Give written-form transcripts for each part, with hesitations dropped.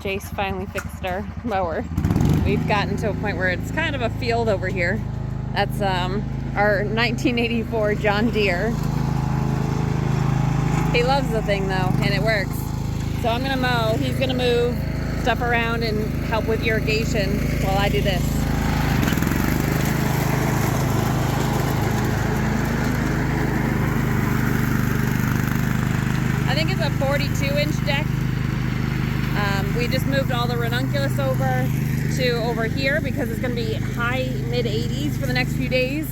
Jace finally fixed our mower. We've gotten to a point where it's kind of a field over here. That's our 1984 John Deere. He loves the thing though, and it works. So I'm gonna mow, he's gonna move stuff around and help with irrigation while I do this. I think it's a 42-inch deck. We just moved all the ranunculus over here because it's going to be high mid 80s for the next few days,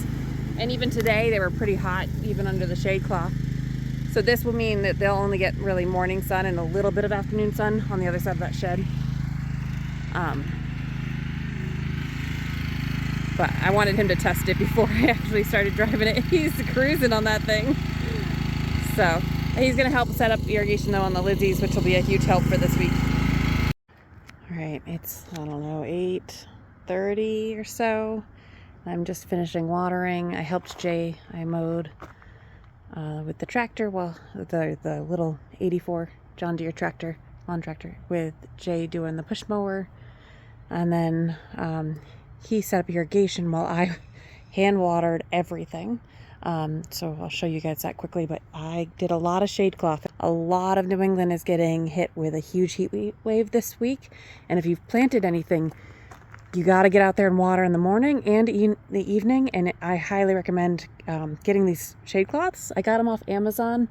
and even today they were pretty hot even under the shade cloth. So this will mean that they'll only get really morning sun and a little bit of afternoon sun on the other side of that shed. But I wanted him to test it before I actually started driving it. He's cruising on that thing. So he's going to help set up irrigation though on the Lizzies, which will be a huge help for this week. All right, it's, I don't know, 8:30 or so. I'm just finishing watering. I helped Jay. I mowed with the tractor, well, the little 84 John Deere tractor, lawn tractor, with Jay doing the push mower. And then he set up irrigation while I hand watered everything. So I'll show you guys that quickly, but I did a lot of shade cloth. A lot of New England is getting hit with a huge heat wave this week. And if you've planted anything, you got to get out there and water in the morning and in the evening. And I highly recommend getting these shade cloths. I got them off Amazon.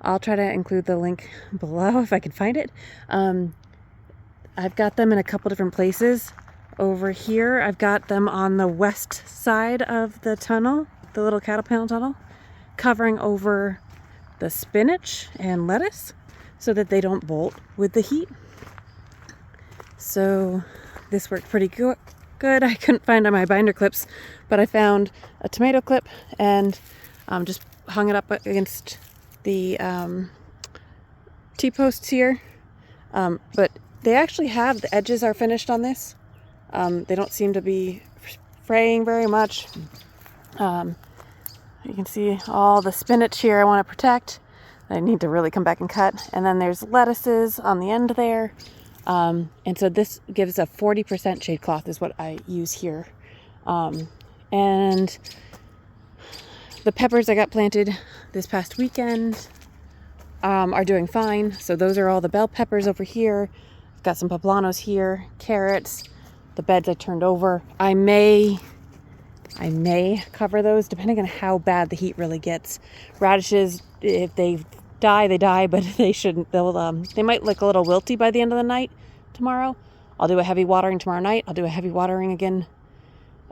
I'll try to include the link below if I can find it. I've got them in a couple different places. Over here, I've got them on the west side of the tunnel, the little cattle panel tunnel, covering over the spinach and lettuce so that they don't bolt with the heat. So this worked pretty good. I couldn't find on my binder clips, but I found a tomato clip and just hung it up against the T-posts here. But they actually have, the edges are finished on this. They don't seem to be fraying very much. You can see all the spinach here I want to protect. I need to really come back and cut. And then there's lettuces on the end there. And so this gives a 40% shade cloth is what I use here. And the peppers I got planted this past weekend are doing fine. So those are all the bell peppers over here. I've got some poblanos here, carrots. The beds I turned over. I may cover those depending on how bad the heat really gets. Radishes, if they die, they die, but they shouldn't. They might look a little wilty by the end of the night tomorrow. I'll do a heavy watering tomorrow night. I'll do a heavy watering again.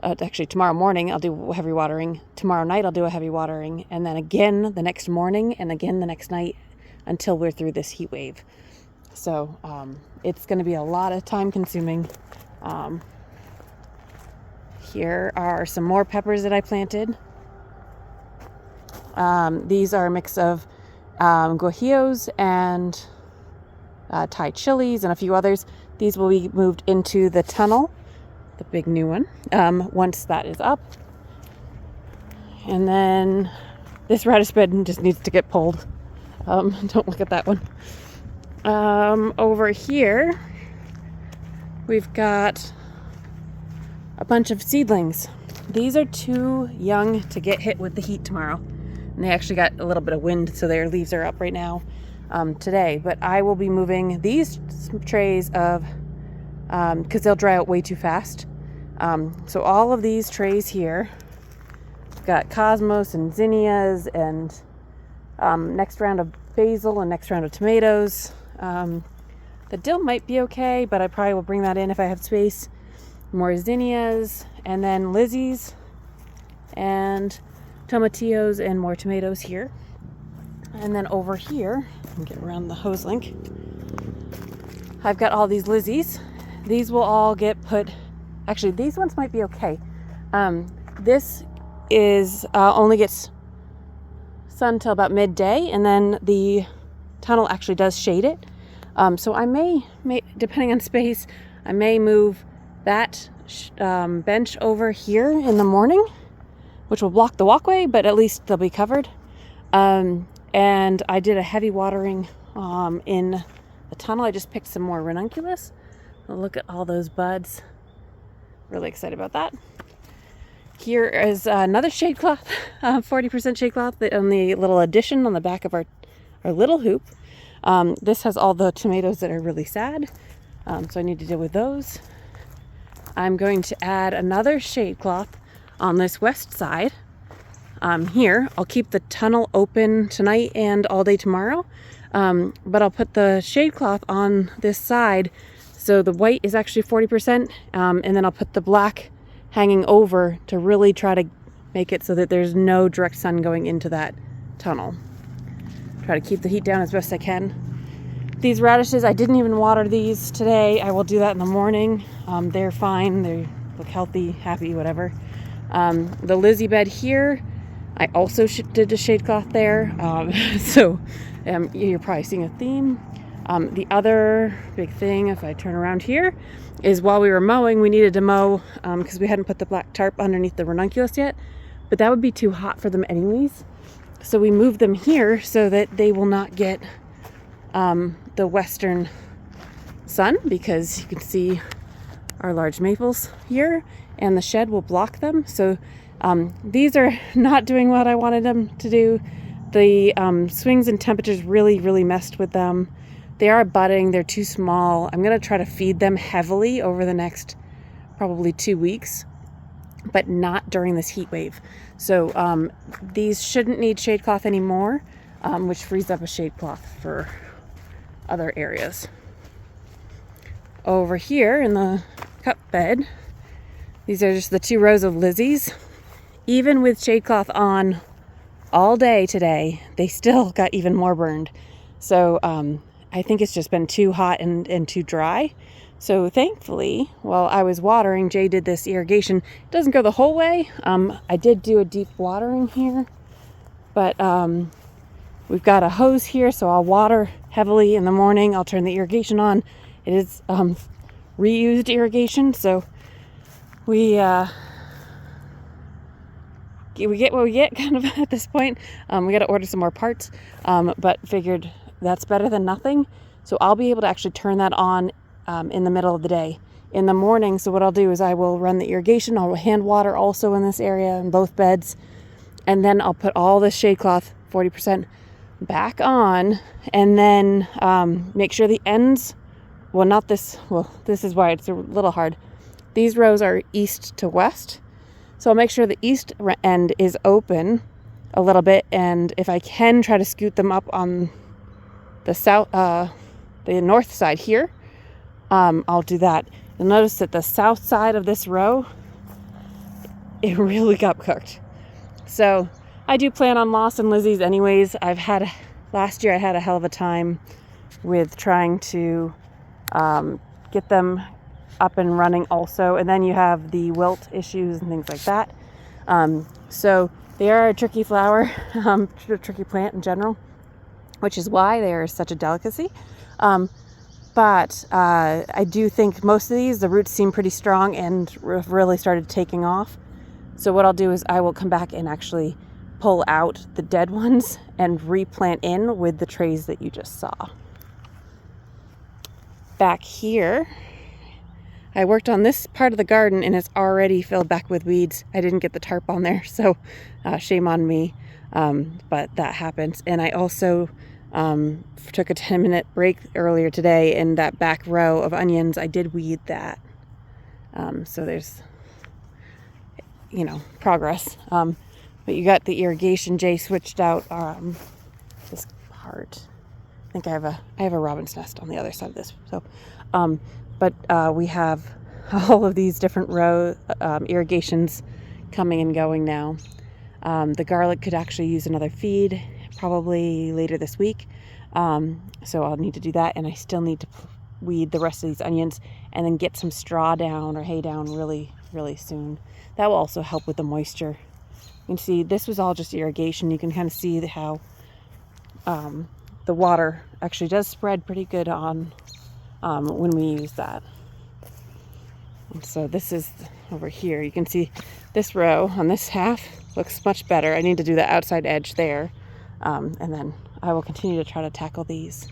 Actually, tomorrow morning I'll do heavy watering. Tomorrow night I'll do a heavy watering, and then again the next morning, and again the next night until we're through this heat wave. So it's going to be a lot of time consuming. Here are some more peppers that I planted. These are a mix of guajillos and Thai chilies and a few others. These will be moved into the tunnel, the big new one, once that is up. And then this radish bed just needs to get pulled. Don't look at that one. Over here, we've got a bunch of seedlings. These are too young to get hit with the heat tomorrow. And they actually got a little bit of wind, so their leaves are up right now today. But I will be moving these trays of, because they'll dry out way too fast. So all of these trays here, got cosmos and zinnias and next round of basil and next round of tomatoes. The dill might be okay, but I probably will bring that in if I have space. More zinnias, and then Lizzies, and tomatillos, and more tomatoes here. And then over here, I'll get around the hose link. I've got all these Lizzies. These will all get put, actually these ones might be okay. This is only gets sun till about midday, and then the tunnel actually does shade it. So I may, depending on space, I may move that bench over here in the morning, which will block the walkway, but at least they'll be covered. And I did a heavy watering in the tunnel. I just picked some more ranunculus. Look at all those buds. Really excited about that. Here is another shade cloth, 40% shade cloth on the little addition on the back of our little hoop. This has all the tomatoes that are really sad, so I need to deal with those. I'm going to add another shade cloth on this west side. Here, I'll keep the tunnel open tonight and all day tomorrow, but I'll put the shade cloth on this side so the white is actually 40%, and then I'll put the black hanging over to really try to make it so that there's no direct sun going into that tunnel. Try to keep the heat down as best I can. These radishes, I didn't even water these today. I will do that in the morning. They're fine. They look healthy, happy, whatever. The Lizzie bed here, I also did a shade cloth there. So you're probably seeing a theme. The other big thing, if I turn around here, is while we were mowing, we needed to mow because we hadn't put the black tarp underneath the ranunculus yet, but that would be too hot for them anyways. So we moved them here so that they will not get the western sun, because you can see our large maples here and the shed will block them. So these are not doing what I wanted them to do. The swings in temperatures really messed with them. They are budding, they're too small. I'm gonna try to feed them heavily over the next probably 2 weeks, but not during this heat wave. So these shouldn't need shade cloth anymore, which frees up a shade cloth for other areas. Over here in the cup bed, these are just the 2 rows of Lizzies. Even with shade cloth on all day today, they still got even more burned. So I think it's just been too hot and too dry. So thankfully, while I was watering, Jay did this irrigation. It doesn't go the whole way. I did do a deep watering here, but we've got a hose here, so I'll water heavily in the morning. I'll turn the irrigation on. It is reused irrigation, so we get what we get kind of at this point. We got to order some more parts, but figured that's better than nothing. So I'll be able to actually turn that on in the middle of the day. In the morning, so what I'll do is I will run the irrigation. I'll hand water also in this area in both beds, and then I'll put all this shade cloth 40% back on, and then make sure the ends, this is why it's a little hard. These rows are east to west, so I'll make sure the east end is open a little bit, and if I can, try to scoot them up on the south, the north side here. I'll do that. You'll notice that the south side of this row, it really got cooked. So I do plan on Lawson Lizzies anyways. Last year I had a hell of a time with trying to get them up and running also. And then you have the wilt issues and things like that. So they are a tricky flower, tricky plant in general, which is why they are such a delicacy. But I do think most of these, the roots seem pretty strong and really started taking off. So what I'll do is I will come back and actually pull out the dead ones and replant in with the trays that you just saw. Back here, I worked on this part of the garden and it's already filled back with weeds. I didn't get the tarp on there, so shame on me, but that happens. And I also took a 10-minute break earlier today, and that back row of onions, I did weed that. So there's, progress. But you got the irrigation. Jay switched out this part. I think I have a robin's nest on the other side of this. So, but we have all of these different row irrigations coming and going now. The garlic could actually use another feed probably later this week. So I'll need to do that, and I still need to weed the rest of these onions and then get some straw down or hay down really soon. That will also help with the moisture. You can see this was all just irrigation. You can kind of see how the water actually does spread pretty good on when we use that. And so this is over here. You can see this row on this half looks much better. I need to do the outside edge there, and then I will continue to try to tackle these.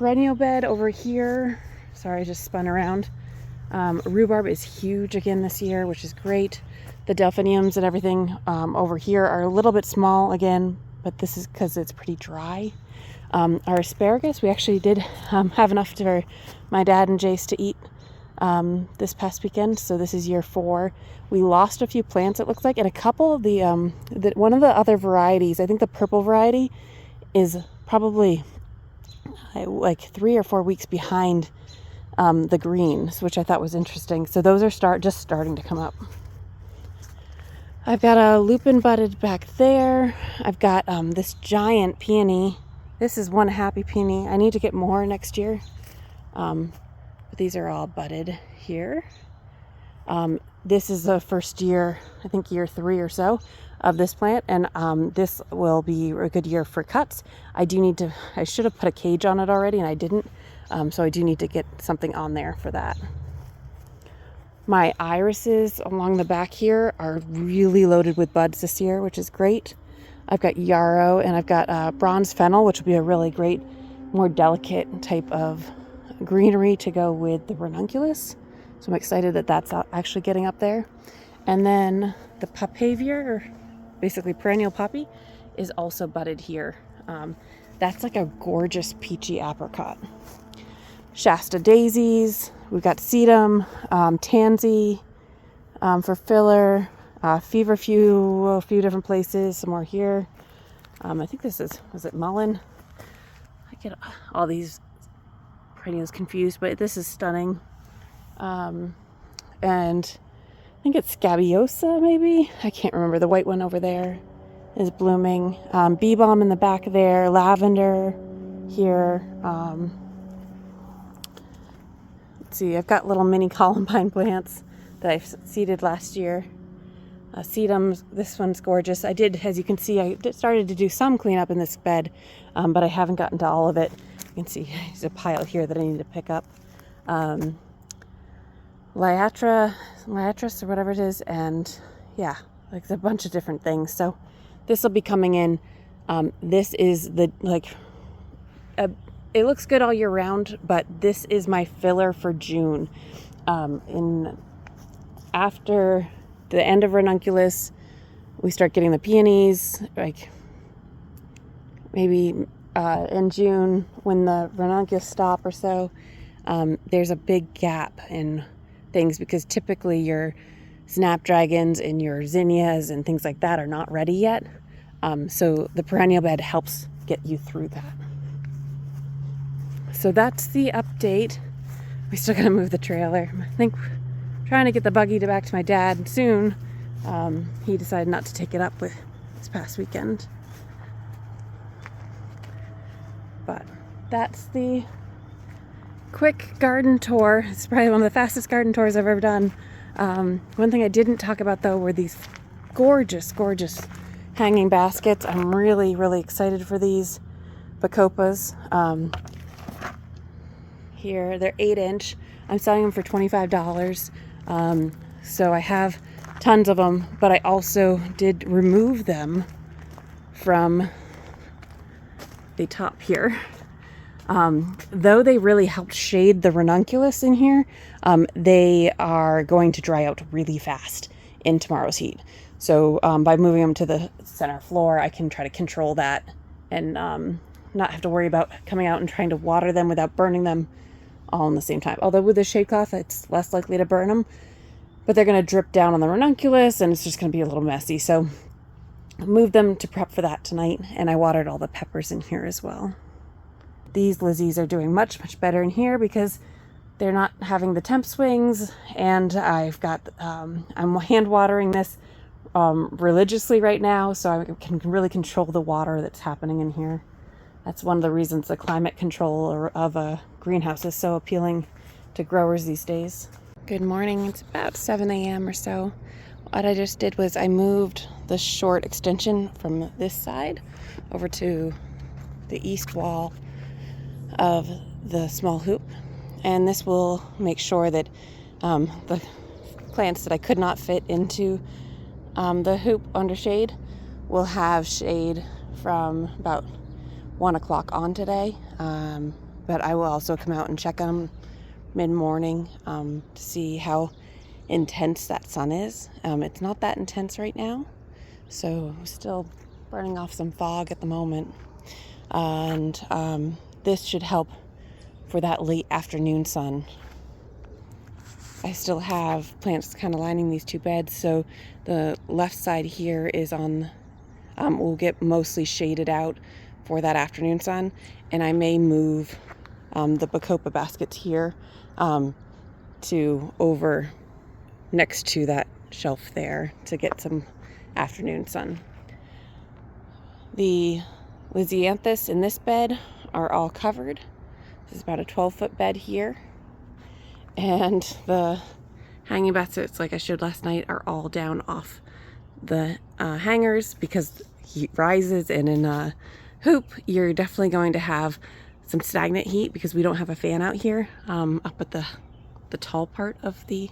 perennial bed over here, sorry, I just spun around. Rhubarb is huge again this year, which is great. The delphiniums and everything over here are a little bit small again, but this is because it's pretty dry. Our asparagus, we actually did have enough for my dad and Jace to eat this past weekend, so this is year 4. We lost a few plants, it looks like, and a couple of the one of the other varieties, I think the purple variety, is probably like 3 or 4 weeks behind the greens, which I thought was interesting. So those are just starting to come up. I've got a lupin budded back there. I've got this giant peony. This is one happy peony. I need to get more next year. But these are all budded here. This is the first year, I think year 3 or so, of this plant, and this will be a good year for cuts. I should have put a cage on it already, and I didn't. So I do need to get something on there for that. My irises along the back here are really loaded with buds this year, which is great. I've got yarrow and I've got bronze fennel, which will be a really great, more delicate type of greenery to go with the ranunculus. So I'm excited that that's actually getting up there. And then the papaver, or basically perennial poppy, is also budded here. That's like a gorgeous peachy apricot. Shasta daisies, we've got sedum, tansy for filler, feverfew, a few different places, some more here. I think was it mullein? I get all these perennials confused, but this is stunning. And I think it's scabiosa, maybe? I can't remember. The white one over there is blooming. Bee balm in the back there, lavender here. Let's see, I've got little mini columbine plants that I've seeded last year. Sedums, this one's gorgeous. I did, as you can see, I started to do some cleanup in this bed, but I haven't gotten to all of it. You can see there's a pile here that I need to pick up. Liatris or whatever it is, and yeah, like a bunch of different things. So this will be coming in. This is it looks good all year round, but this is my filler for June. After the end of ranunculus, we start getting the peonies, like maybe in June when the ranunculus stop or so. There's a big gap in things because typically your snapdragons and your zinnias and things like that are not ready yet. So the perennial bed helps get you through that. So that's the update. We still gotta move the trailer. I think trying to get the buggy back to my dad soon. He decided not to take it up with this past weekend. But that's the quick garden tour. It's probably one of the fastest garden tours I've ever done. One thing I didn't talk about though were these gorgeous, gorgeous hanging baskets. I'm really, really excited for these Bacopas. Here, they're 8-inch. I'm selling them for $25. So I have tons of them, but I also did remove them from the top here. Though they really helped shade the ranunculus in here, they are going to dry out really fast in tomorrow's heat. So by moving them to the center floor, I can try to control that and not have to worry about coming out and trying to water them without burning them all in the same time. Although with the shade cloth, it's less likely to burn them, but they're going to drip down on the ranunculus and it's just going to be a little messy. So I moved them to prep for that tonight, and I watered all the peppers in here as well. These Lizzies are doing much, much better in here because they're not having the temp swings, and I've got, I'm hand watering this religiously right now, so I can really control the water that's happening in here. That's one of the reasons the climate control of a greenhouse is so appealing to growers these days. Good morning. It's about 7 a.m. or so. What I just did was I moved the short extension from this side over to the east wall of the small hoop, and this will make sure that the plants that I could not fit into the hoop under shade will have shade from about 1 o'clock on today, but I will also come out and check on them mid-morning to see how intense that sun is. It's not that intense right now, so still burning off some fog at the moment, and this should help for that late afternoon sun. I still have plants kind of lining these two beds, so the left side here is on, will get mostly shaded out for that afternoon sun, and I may move the Bacopa baskets here to over next to that shelf there to get some afternoon sun. The Lisianthus in this bed are all covered. This is about a 12-foot bed here. And the hanging baskets, like I showed last night, are all down off the hangers because heat rises, and in a hoop you're definitely going to have some stagnant heat because we don't have a fan out here up at the tall part of the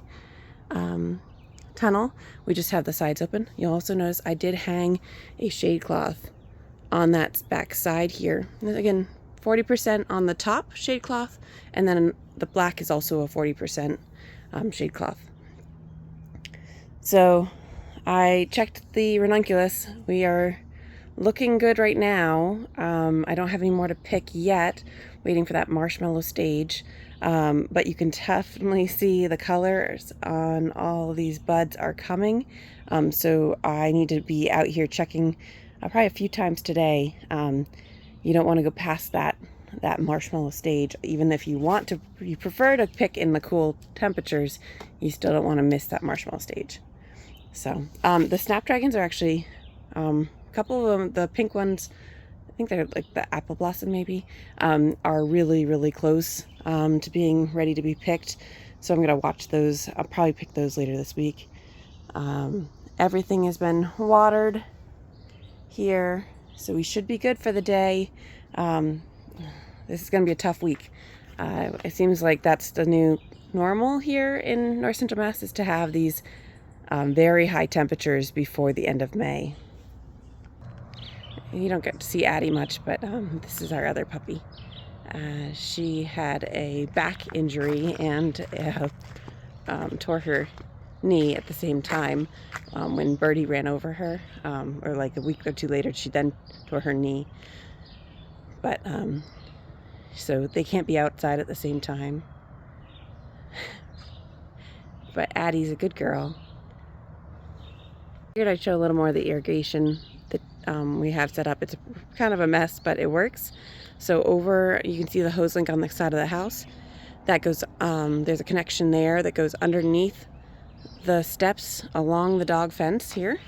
tunnel. We just have the sides open. You'll also notice I did hang a shade cloth on that back side here. And again, 40% on the top shade cloth, and then the black is also a 40% shade cloth. So I checked the ranunculus. We are looking good right now. I don't have any more to pick yet, waiting for that marshmallow stage. But you can definitely see the colors on all these buds are coming. So I need to be out here checking probably a few times today. You don't want to go past that marshmallow stage. Even if you prefer to pick in the cool temperatures, you still don't want to miss that marshmallow stage. So the snapdragons are actually a couple of them, the pink ones, I think they're like the apple blossom maybe, are really, really close to being ready to be picked. So I'm going to watch those. I'll probably pick those later this week. Everything has been watered here, so we should be good for the day. This is going to be a tough week. It seems like that's the new normal here in North Central Mass, is to have these very high temperatures before the end of May. You don't get to see Addie much, but this is our other puppy. She had a back injury and tore her knee at the same time when Birdie ran over her, or like a week or two later she then tore her knee. But so they can't be outside at the same time. But Addie's a good girl. I figured I'd show a little more of the irrigation that we have set up. It's kind of a mess, but it works. So over, you can see the hose link on the side of the house. That goes, there's a connection there that goes underneath the steps along the dog fence here.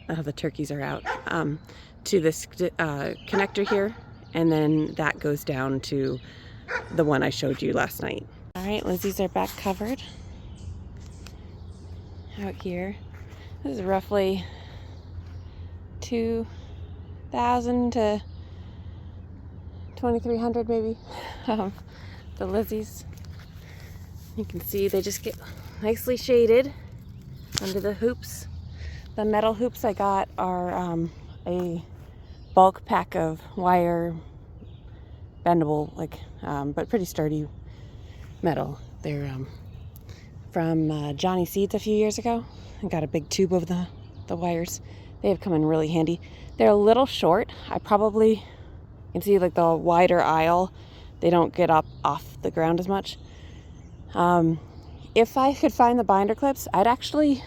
Oh, the turkeys are out. To this connector here, and then that goes down to the one I showed you last night. All right, Lizzie's are back covered out here. This is roughly 2,000 to 2,300 maybe. The Lizzies. You can see they just get nicely shaded under the hoops. The metal hoops I got are a bulk pack of wire, bendable, like, but pretty sturdy metal. They're from Johnny Seeds a few years ago. I got a big tube of the wires. They have come in really handy. They're a little short. I probably, you can see like the wider aisle, they don't get up off the ground as much. If I could find the binder clips, I'd actually,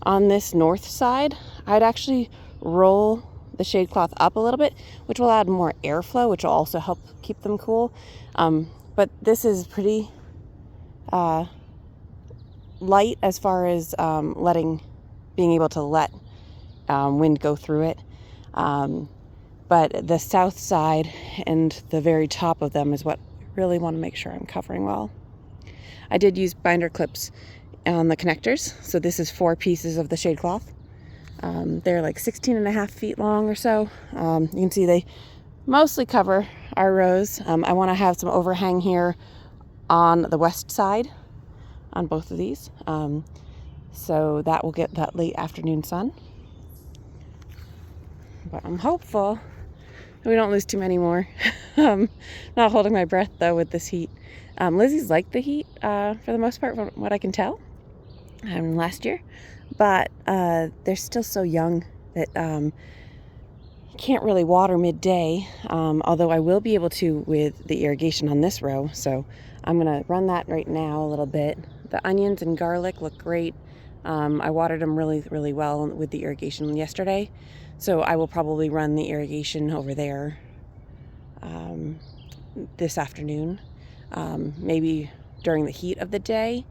on this north side, I'd actually roll the shade cloth up a little bit, which will add more airflow, which will also help keep them cool. But this is pretty light as far as being able to let wind go through it. But the south side and the very top of them is what I really want to make sure I'm covering well. I did use binder clips on the connectors. So this is 4 pieces of the shade cloth. They're like 16.5 feet long or so. You can see they mostly cover our rows. I want to have some overhang here on the west side on both of these. So that will get that late afternoon sun. But I'm hopeful we don't lose too many more. Not holding my breath though with this heat. Lizzie's like the heat for the most part, from what I can tell, last year, but they're still so young that can't really water midday, although I will be able to with the irrigation on this row. So I'm gonna run that right now a little bit. The onions and garlic look great. I watered them really well with the irrigation yesterday, so I will probably run the irrigation over there this afternoon, maybe during the heat of the day.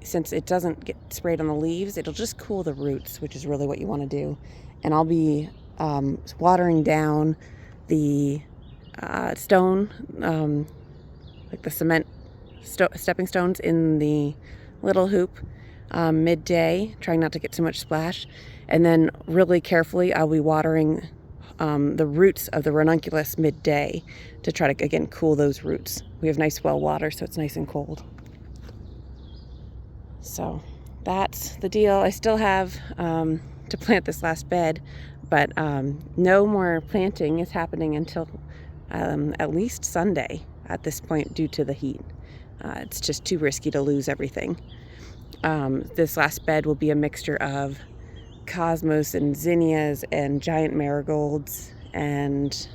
Since it doesn't get sprayed on the leaves, it'll just cool the roots, which is really what you want to do. And I'll be watering down the stone, like the cement stepping stones in the little hoop midday, trying not to get too much splash. And then really carefully I'll be watering the roots of the ranunculus midday to try to, again, cool those roots. We have nice well water, so it's nice and cold. So that's the deal. I still have to plant this last bed, but no more planting is happening until at least Sunday at this point due to the heat. It's just too risky to lose everything. This last bed will be a mixture of cosmos and zinnias and giant marigolds and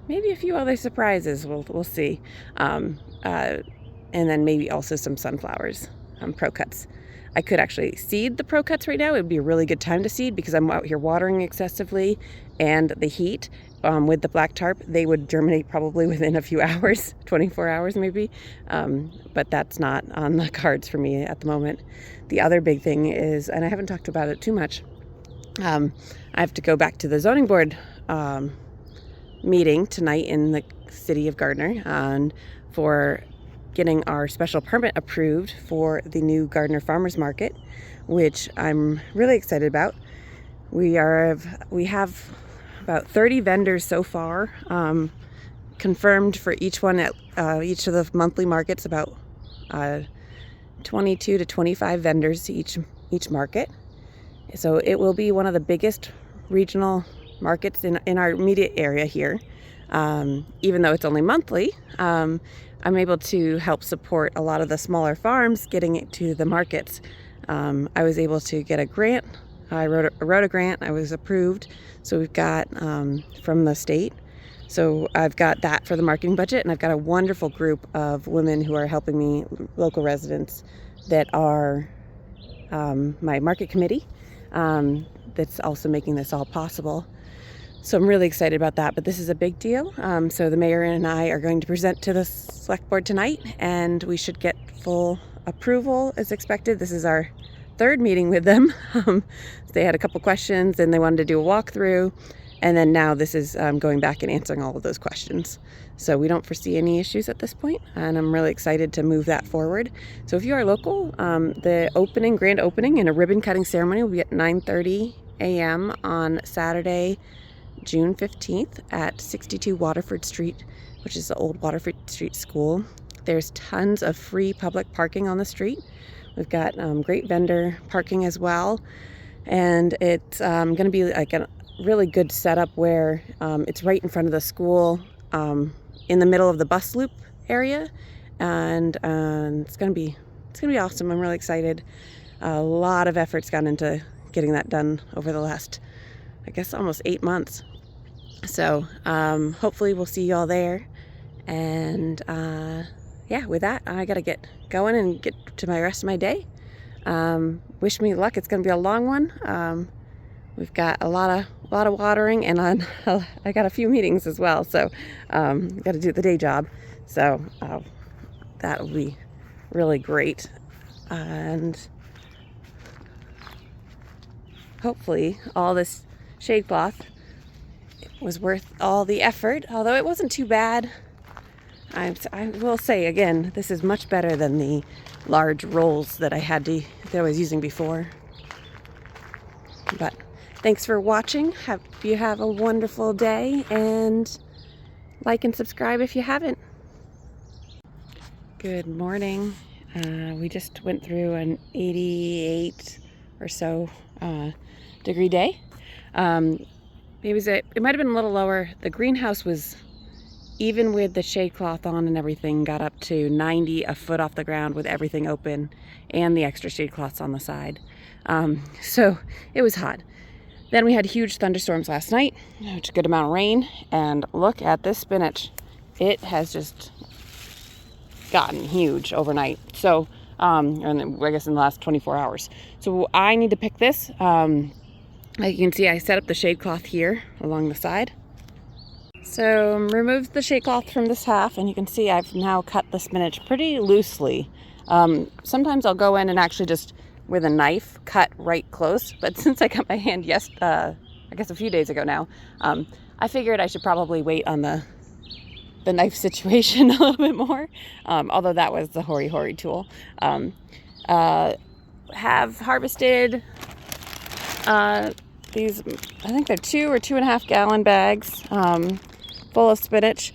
maybe a few other surprises. We'll see. And then maybe also some sunflowers, pro cuts. I could actually seed the pro cuts right now. It would be a really good time to seed because I'm out here watering excessively, and the heat with the black tarp, they would germinate probably within a few hours, 24 hours maybe. But that's not on the cards for me at the moment. The other big thing is, and I haven't talked about it too much, I have to go back to the zoning board meeting tonight in the city of Gardner and for getting our special permit approved for the new Gardner Farmers Market, which I'm really excited about. We have about 30 vendors so far, confirmed for each one at each of the monthly markets, about 22 to 25 vendors each market. So it will be one of the biggest regional markets in our immediate area here. Even though it's only monthly, I'm able to help support a lot of the smaller farms getting it to the markets. I was able to get a grant. I wrote a grant. I was approved. So we've got from the state. So I've got that for the marketing budget, and I've got a wonderful group of women who are helping me, local residents that are my market committee, that's also making this all possible. So I'm really excited about that, but this is a big deal. So the mayor and I are going to present to the select board tonight, and we should get full approval as expected. This is our third meeting with them. They had a couple questions and they wanted to do a walkthrough, and then now this is going back and answering all of those questions. So we don't foresee any issues at this point, and I'm really excited to move that forward. So if you are local, the grand opening and a ribbon cutting ceremony will be at 9:30 a.m. on Saturday, June 15th at 62 Waterford Street, which is the old Waterford Street School. There's tons of free public parking on the street. We've got great vendor parking as well. And it's going to be like a really good setup where it's right in front of the school, in the middle of the bus loop area. And it's going to be awesome. I'm really excited. A lot of effort's gone into getting that done over the last, I guess, almost 8 months. So hopefully we'll see you all there. And yeah, with that, I gotta get going and get to my rest of my day. Wish me luck. It's gonna be a long one. We've got a lot of watering, and I got a few meetings as well. So got to do the day job. So that will be really great. And hopefully all this shade cloth was worth all the effort, although it wasn't too bad. I will say again, this is much better than the large rolls that I was using before. But thanks for watching. Hope you have a wonderful day, and like and subscribe if you haven't. Good morning. We just went through an 88 or so degree day. it might have been a little lower. The greenhouse was, even with the shade cloth on and everything, got up to 90 a foot off the ground with everything open and the extra shade cloths on the side. So it was hot. Then we had huge thunderstorms last night, which is a good amount of rain, and look at this spinach. It has just gotten huge overnight. So, and I guess in the last 24 hours. So I need to pick this. Like you can see, I set up the shade cloth here along the side. So removed the shade cloth from this half, and you can see I've now cut the spinach pretty loosely. Sometimes I'll go in and actually just with a knife cut right close, but since I cut my hand I guess a few days ago now, I figured I should probably wait on the knife situation a little bit more, although that was the Hori tool. Have harvested these, I think they're 2 or 2.5 gallon bags full of spinach.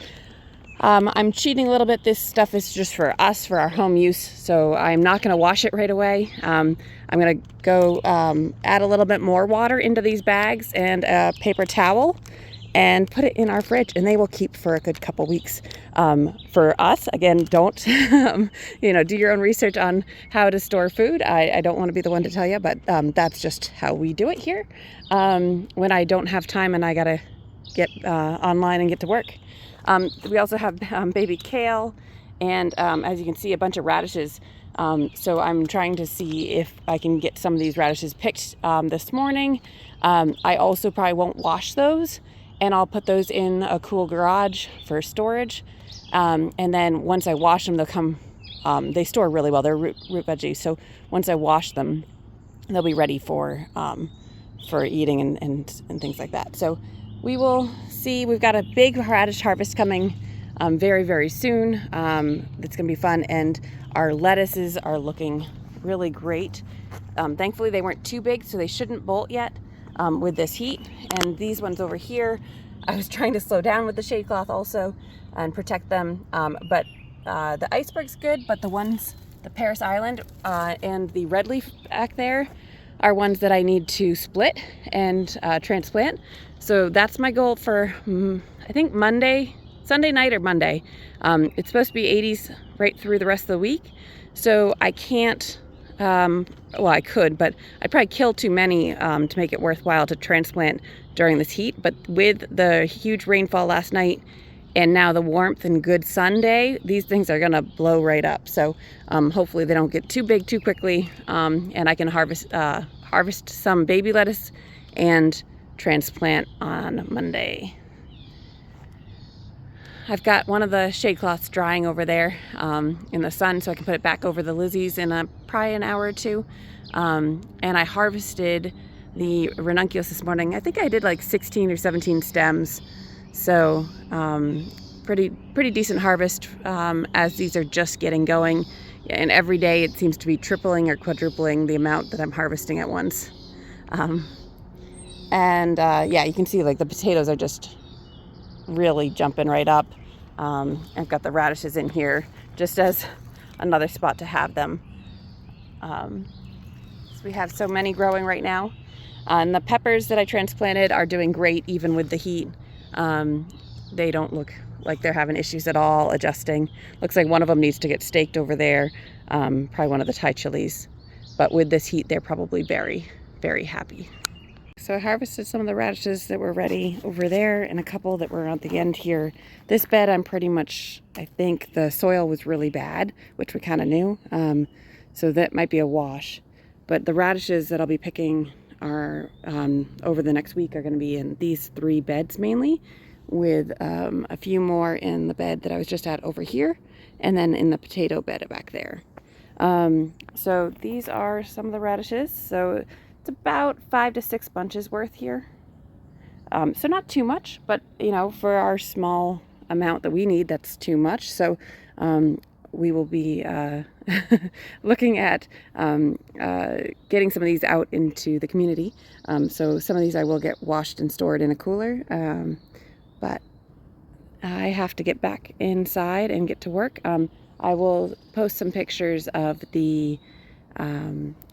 I'm cheating a little bit. This stuff is just for us, for our home use, so I'm not going to wash it right away. I'm going to go add a little bit more water into these bags and a paper towel and put it in our fridge, and they will keep for a good couple weeks. For us, again, don't do your own research on how to store food. I don't want to be the one to tell you, but that's just how we do it here when I don't have time and I gotta get online and get to work. We also have baby kale and as you can see, a bunch of radishes. So I'm trying to see if I can get some of these radishes picked this morning. I also probably won't wash those, and I'll put those in a cool garage for storage. And then once I wash them, they'll come, they store really well. They're root veggies. So once I wash them, they'll be ready for eating and things like that. So we will see. We've got a big radish harvest coming very, very soon. It's going to be fun. And our lettuces are looking really great. Thankfully, they weren't too big, so they shouldn't bolt yet. With this heat. And these ones over here, I was trying to slow down with the shade cloth also and protect them, but the iceberg's good, but the Paris Island and the red leaf back there are ones that I need to split and transplant. So that's my goal for I think Sunday night or Monday. It's supposed to be 80s right through the rest of the week, so I can't well, I could, but I'd probably kill too many to make it worthwhile to transplant during this heat. But with the huge rainfall last night and now the warmth and good sun day, these things are going to blow right up. So hopefully they don't get too big too quickly, and I can harvest some baby lettuce and transplant on Monday. I've got one of the shade cloths drying over there in the sun, so I can put it back over the Lizzies in probably an hour or two. And I harvested the ranunculus this morning. I think I did like 16 or 17 stems. So pretty decent harvest as these are just getting going. And every day it seems to be tripling or quadrupling the amount that I'm harvesting at once. Yeah, you can see like the potatoes are just really jumping right up. I've got the radishes in here just as another spot to have them. So we have so many growing right now. And the peppers that I transplanted are doing great even with the heat. They don't look like they're having issues at all adjusting. Looks like one of them needs to get staked over there, probably one of the Thai chilies. But with this heat, they're probably very, very happy. So I harvested some of the radishes that were ready over there and a couple that were at the end here. This bed, I'm pretty much, I think the soil was really bad, which we kind of knew. So that might be a wash. But the radishes that I'll be picking are over the next week are going to be in these 3 beds mainly, with a few more in the bed that I was just at over here, and then in the potato bed back there. So these are some of the radishes. So it's about 5 to 6 bunches worth here. So not too much, but for our small amount that we need, that's too much. So we will be looking at getting some of these out into the community. So some of these I will get washed and stored in a cooler, but I have to get back inside and get to work. I will post some pictures of the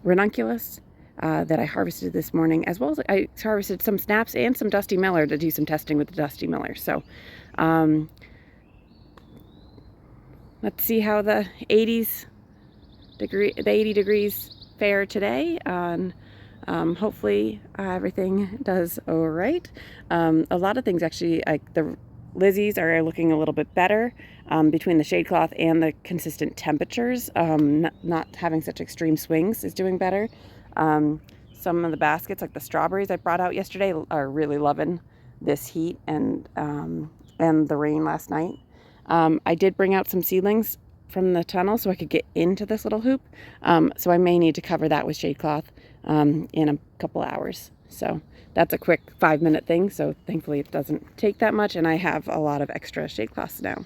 ranunculus that I harvested this morning, as well as I harvested some snaps and some Dusty Miller to do some testing with the Dusty Miller. So let's see how the 80 degrees fare today. Hopefully everything does all right. A lot of things actually, like the Lizzies are looking a little bit better between the shade cloth and the consistent temperatures. Not having such extreme swings is doing better. Some of the baskets, like the strawberries I brought out yesterday, are really loving this heat and the rain last night. I did bring out some seedlings from the tunnel so I could get into this little hoop. So I may need to cover that with shade cloth in a couple hours. So that's a quick 5-minute thing. So thankfully it doesn't take that much, and I have a lot of extra shade cloths now.